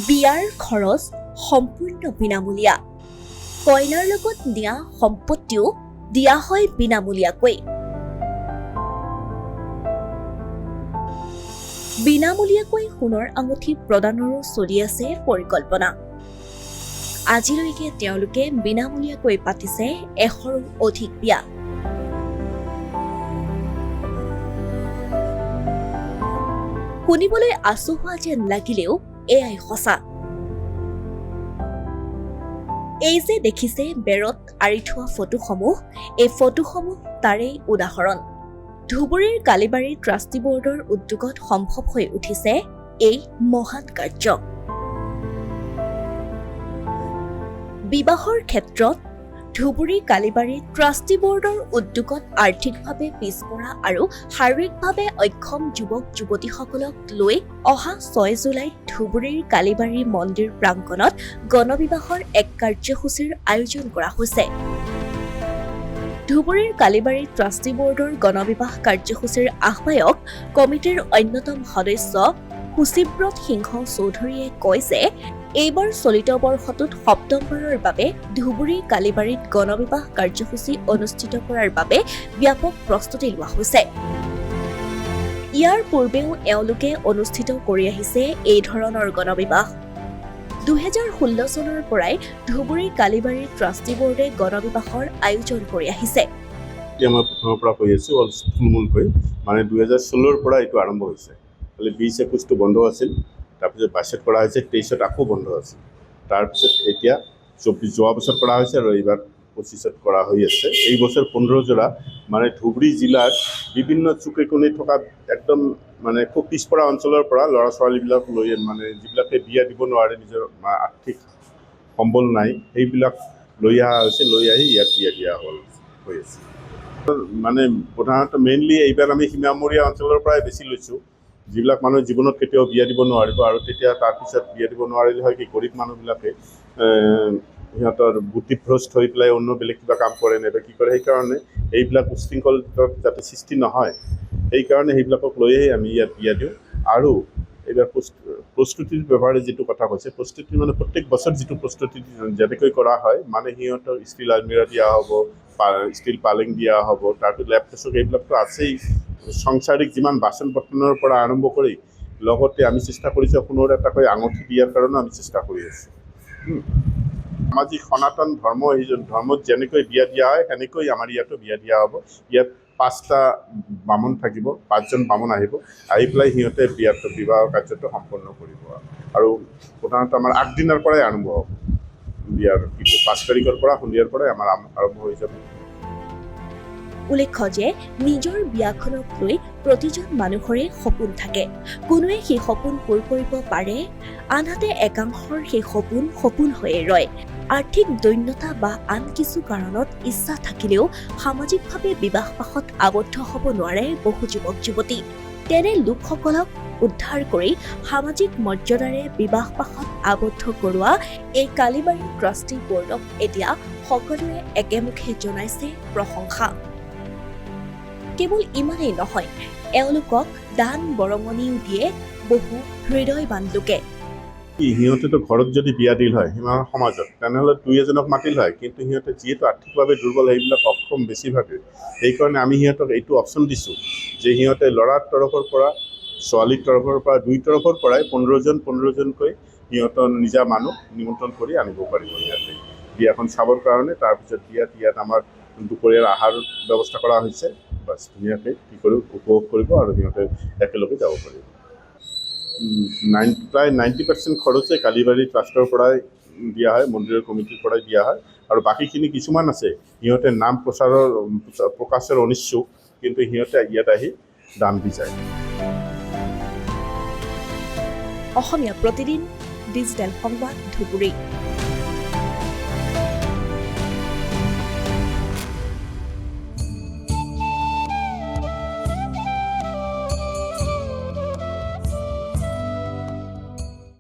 বিয়াৰ খৰচ সম্পূৰ্ণ বিনামূলীয়া। কইনাৰ লগত নিয়া সম্পত্তিও দিয়া হয় বিনামূলীয়াকৈ। বিনামূলীয়াকৈ সোণৰ আঙুঠি প্ৰদানৰো চলি আছে পৰিকল্পনা। আজিলৈকে তেওঁলোকে বিনামূলীয়াকৈ পাতিছে 100ৰো অধিক বিয়া। শুনিবলৈ আচহুৱা যেন লাগিলেও এয়াই সঁচা। এই যে দেখিছে বেৰত আঁৰি থোৱা ফটোসমূহ, এই ফটোসমূহ তাৰেই উদাহৰণ। ধুবুৰীৰ কালিবাৰী ট্ৰাষ্টি বৰ্ডৰ উদ্যোগত সম্ভৱ হৈ উঠিছে এই মহান কাৰ্য। বিবাহৰ ক্ষেত্ৰত ধুবুৰী কালিবাৰী ট্ৰাষ্টি বৰ্ডৰ উদ্যোগত আৰ্থিকভাৱে পিছপৰা আৰু শাৰীৰিকভাৱে অক্ষম যুৱক যুৱতীসকলক লৈ অহা 6 জুলাইত ধুবুৰীৰ কালিবাৰী মন্দিৰ প্ৰাংগণত গণবিবাহৰ এক কাৰ্যসূচীৰ আয়োজন কৰা হৈছে। ধুবুৰীৰ কালিবাৰী ট্ৰাষ্টি বৰ্ডৰ গণবিবাহ কাৰ্যসূচীৰ আহ্বায়ক কমিটিৰ অন্যতম সদস্য সুচিব্ৰত সিংহ চৌধুৰীয়ে কয় যে এইবাৰ চলিত বৰ্ষটোত সপ্তমবাৰৰ বাবে ধুবুৰী কালিবাৰীত গণবিবাহ কাৰ্যসূচী অনুষ্ঠিত কৰাৰ বাবে ব্যাপক প্ৰস্তুতি লোৱা হৈছে। ইয়াৰ পূৰ্বেও এওঁলোকে অনুষ্ঠিত কৰি আহিছে এই ধৰণৰ গণবিবাহ। 2016 চনৰ পৰাই ধুবুৰী কালিবাৰী ট্ৰাষ্টি বৰ্ডে গণবিবাহৰ আয়োজন কৰি আহিছে। মই প্ৰথমৰ পৰা কৈ আছোঁ থুলমূলকৈ, মানে 2016ৰ পৰা এইটো আৰম্ভ হৈছে। খালি 20-21টো বন্ধ আছিল, তাৰপিছত 22ত কৰা হৈছে, 23ত আকৌ বন্ধ আছিল, তাৰপিছত এতিয়া 24 যোৱা বছৰ কৰা হৈছে আৰু এইবাৰ 25ত কৰা হৈ আছে। এই বছৰ 15 জোৰা মানে ধুবুৰী জিলাৰ বিভিন্ন চুকে কোণে থকা একদম মানে খুব পিছপৰা অঞ্চলৰ পৰা ল'ৰা ছোৱালীবিলাক লৈ, মানে যিবিলাকে বিয়া দিব নোৱাৰে, নিজৰ আৰ্থিক সম্বল নাই, সেইবিলাক লৈ অহা হৈছে। লৈ আহি ইয়াত বিয়া দিয়া হৈ আছে। মানে প্ৰধানতঃ মেইনলি এইবাৰ আমি সীমামূৰীয়া অঞ্চলৰ পৰাই বেছি লৈছোঁ, যিবিলাক মানুহ জীৱনত কেতিয়াও বিয়া দিব নোৱাৰিব, আৰু তেতিয়া তাৰপিছত বিয়া দিব নোৱাৰিলে হয় কি গৰীব মানুহবিলাকে সিহঁতৰ বুদ্ধিভ্ৰষ্ট হৈ পেলাই অন্য বেলেগ কিবা কাম কৰে নাইবা কি কৰে। সেইকাৰণে এইবিলাক উশৃংখল যাতে সৃষ্টি নহয়, সেইকাৰণে সেইবিলাকক লৈয়ে আমি ইয়াত বিয়া দিওঁ। আৰু এইবাৰ প্ৰস্তুতিৰ ব্যৱহাৰে যিটো কথা কৈছে, প্ৰস্তুতি মানে প্ৰত্যেক বছৰ যিটো প্ৰস্তুতি যেনেকৈ কৰা হয়, মানে সিহঁতৰ ষ্টীল আলমিৰা দিয়া হ'ব, ষ্টীল পালেং দিয়া হ'ব, তাৰপিছত লেপটপ এইবিলাকতো আছেই। সংসাৰিক যিমান বাচন বৰ্তনৰ পৰা আৰম্ভ কৰি লগতে আমি চেষ্টা কৰিছোঁ সোণৰ এটাকৈ আঙুঠি দিয়াৰ কাৰণেও আমি চেষ্টা কৰি আছোঁ। সামাজিক সনাতন ধৰ্মত যেনেকৈ বিয়া দিয়া হয় সেনেকৈ আমাৰ ইয়াতো বিয়া দিয়া হ'ব। ইয়াত 5টা বামুণ থাকিব, 5জন বামুণ আহিব, আহি পেলাই সিহঁতে বিবাহ কাৰ্যটো সম্পন্ন কৰিব। আৰু প্ৰধানতঃ আমাৰ আগদিনাৰ পৰাই আৰম্ভ হ'ব বিয়াৰ 5 তাৰিখৰ পৰা সন্ধিয়াৰ পৰাই আমাৰ আৰম্ভ হৈ যাব। উল্লেখ্য যে নিজৰ বিয়াখনক লৈ প্ৰতিজন মানুহৰে সপোন থাকে। কোনোৱে সেই সপোন পূৰ কৰিব পাৰে, আনহাতে একাংশৰ সেই সপোন হৈয়ে ৰয়। আৰ্থিক দৈন্যতা বা আন কিছু কাৰণত ইচ্ছা থাকিলেও সামাজিকভাৱে বিবাহপাশত আবদ্ধ হ'ব নোৱাৰে বহু যুৱক যুৱতী। তেনে লোকসকলক উদ্ধাৰ কৰি সামাজিক মৰ্যাদাৰে বিবাহপাশত আবদ্ধ কৰোৱা এই কালিবাৰী ট্ৰাষ্টি বৰ্ডক এতিয়া সকলোৱে একেমুখে জনাইছে প্ৰশংসা। কেৱল ইমানেই নহয়, এওঁলোকক দান বৰঙণিও দিয়ে বহু হৃদয়বান লোকে। সিহঁতেতো ঘৰত যদি বিয়া দিল হয় সিমান সমাজত, তেনেহ'লে 2-এজনক মাতিল হয়, কিন্তু সিহঁতে যিহেতু আৰ্থিকভাৱে দুৰ্বল, সেইবিলাক অক্ষম বেছিভাগে, সেইকাৰণে আমি সিহঁতক এইটো অপশ্যন দিছোঁ যে সিহঁতে ল'ৰাৰ তৰফৰ পৰা, ছোৱালীৰ তৰফৰ পৰা, 2 তৰফৰ পৰাই 15জনকৈ সিহঁতৰ নিজা মানুহ নিমন্ত্ৰণ কৰি আনিব পাৰিব ইয়াতে বিয়াখন চাবৰ কাৰণে। তাৰপিছত ইয়াত আমাৰ দুপৰীয়াৰ আহাৰ ব্যৱস্থা কৰা হৈছে। বাছ ধুনীয়াকৈ কি কৰোঁ উপভোগ কৰিব আৰু সিহঁতে একেলগে যাব পাৰিব। প্ৰায় 90% খৰচে কালিবাৰী ট্ৰাষ্টৰ পৰাই দিয়া হয়, মন্দিৰৰ কমিটিৰ পৰাই দিয়া হয়। আৰু বাকীখিনি কিছুমান আছে সিহঁতে নাম প্ৰকাশৰ অনিচ্ছুক, কিন্তু সিহঁতে ইয়াত আহি দান দি যায়। অসমীয়া প্ৰতিদিন ডিজিটেল সংবাদ ধুবুৰী।